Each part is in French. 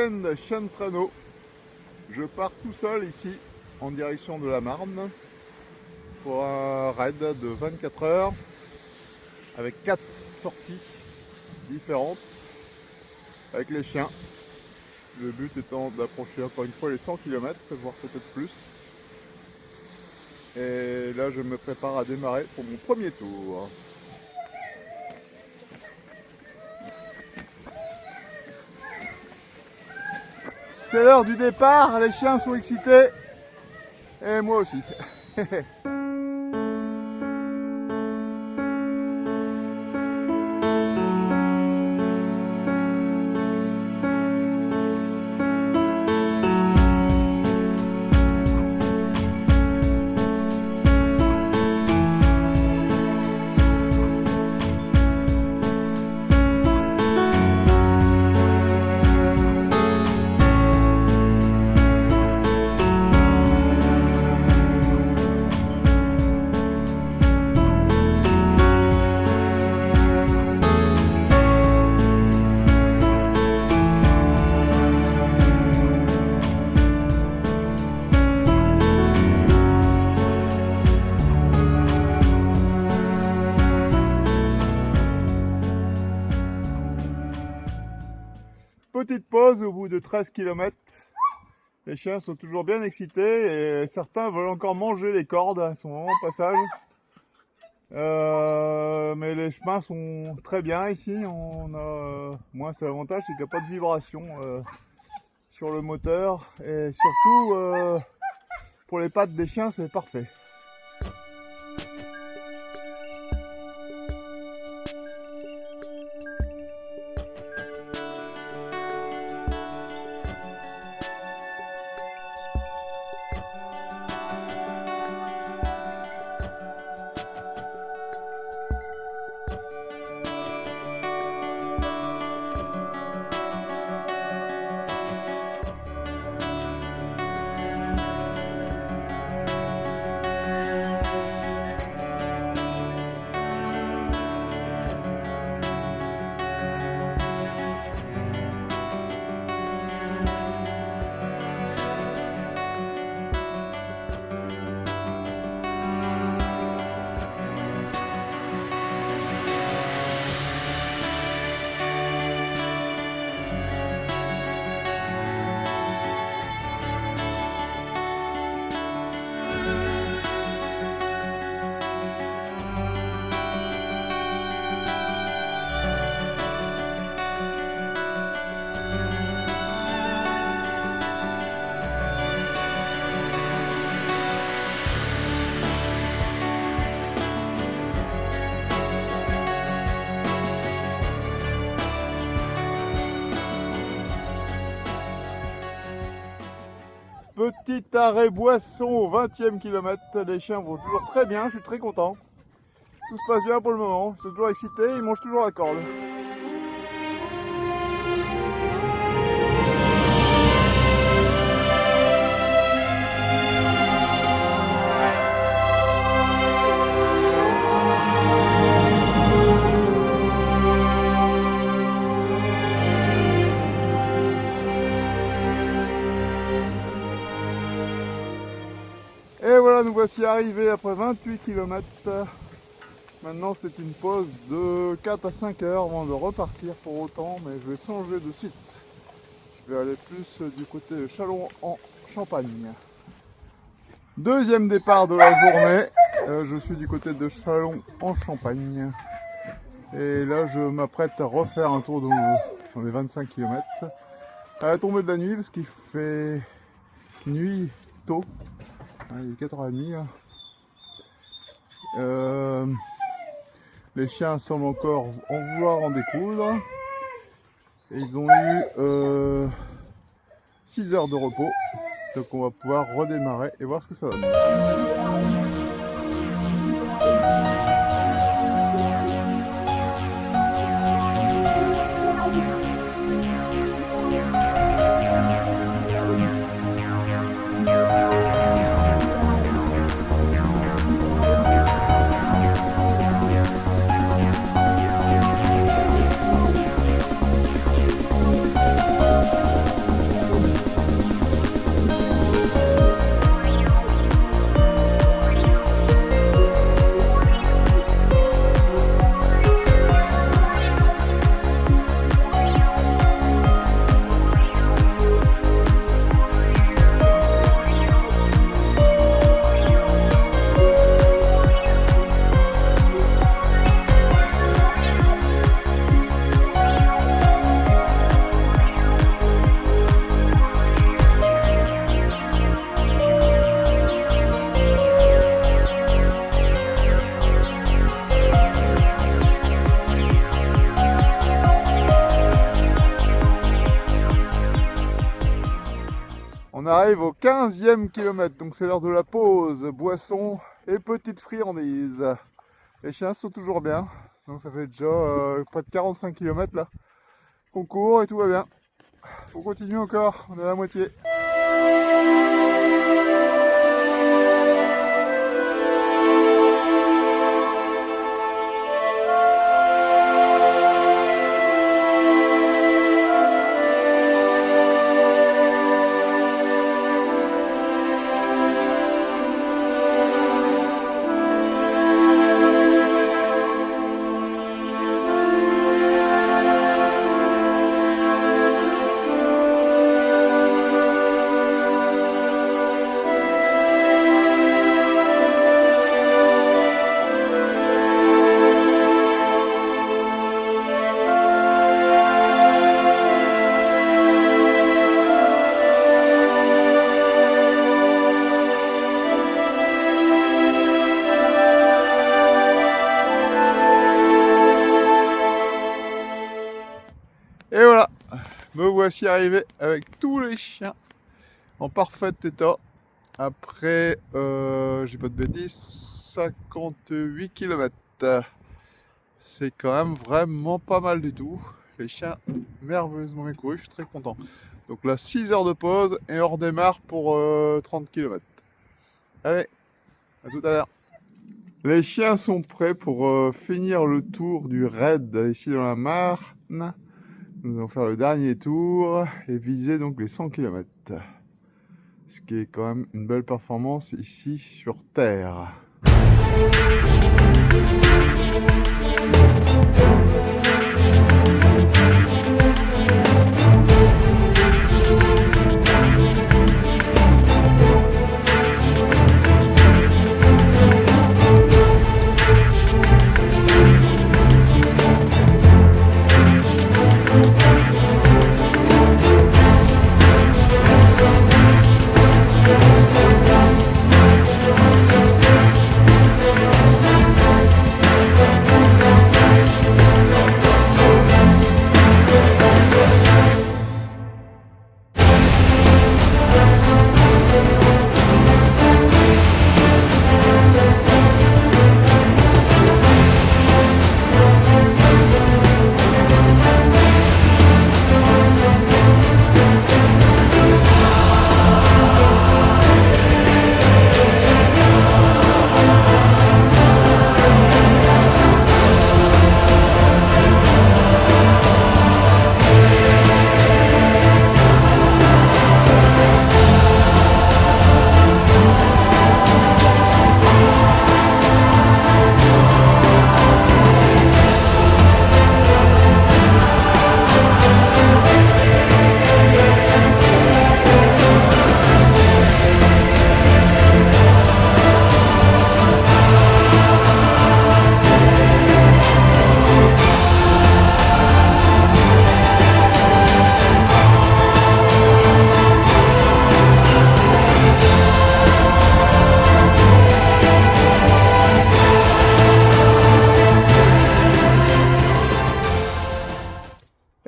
week-end chien de traîneau. Je pars tout seul ici en direction de la Marne pour un raid de 24 heures avec 4 sorties différentes avec les chiens. Le but étant d'approcher encore une fois les 100 km, voire peut-être plus. Et là je me prépare à démarrer pour mon premier tour. C'est l'heure du départ, les chiens sont excités. Et moi aussi. Petite pause au bout de 13 km. Les chiens sont toujours bien excités et certains veulent encore manger les cordes, ils sont vraiment en passage. Mais les chemins sont très bien ici. Moi, c'est l'avantage, c'est qu'il n'y a pas de vibration sur le moteur et surtout pour les pattes des chiens, c'est parfait. Petit arrêt boisson au 20e kilomètre, les chiens vont toujours très bien, je suis très content. Tout se passe bien pour le moment, ils sont toujours excités, ils mangent toujours la corde. Et voilà, nous voici arrivés après 28 km. Maintenant, c'est une pause de 4 à 5 heures avant de repartir pour autant, mais je vais changer de site. Je vais aller plus du côté de Châlons en Champagne. Deuxième départ de la journée. Je suis du côté de Châlons en Champagne. Et là, je m'apprête à refaire un tour dans les 25 km. À la tombée de la nuit, parce qu'il fait nuit tôt. Il est 4h30. Les chiens semblent encore en vouloir en découdre. Et ils ont eu 6 heures de repos. Donc on va pouvoir redémarrer et voir ce que ça donne. On arrive au 15e kilomètre, donc c'est l'heure de la pause, boisson et petites friandises. Les chiens sont toujours bien, donc ça fait déjà près de 45 km là qu'on court et tout va bien. Faut continuer encore, on est à la moitié. Et voilà, me voici arrivé avec tous les chiens en parfait état après, j'ai pas de bêtises, 58 km. C'est quand même vraiment pas mal du tout. Les chiens merveilleusement bien courus, je suis très content. Donc là, 6 heures de pause et on redémarre pour 30 km. Allez, à tout à l'heure. Les chiens sont prêts pour finir le tour du raid ici dans la Marne. Nous allons faire le dernier tour et viser donc les 100 km. Ce qui est quand même une belle performance ici sur Terre.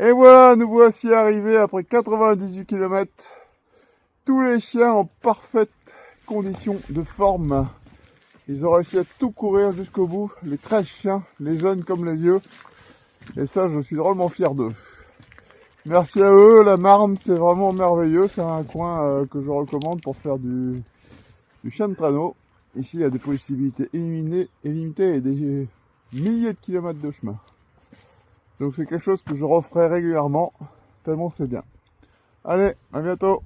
Et voilà, nous voici arrivés après 98 km. Tous les chiens en parfaite condition de forme. Ils ont réussi à tout courir jusqu'au bout. Les 13 chiens, les jeunes comme les vieux. Et ça, je suis drôlement fier d'eux. Merci à eux, la Marne, c'est vraiment merveilleux. C'est un coin que je recommande pour faire du chien de traîneau. Ici, il y a des possibilités illimitées et des milliers de kilomètres de chemin. Donc c'est quelque chose que je referai régulièrement, tellement c'est bien. Allez, à bientôt!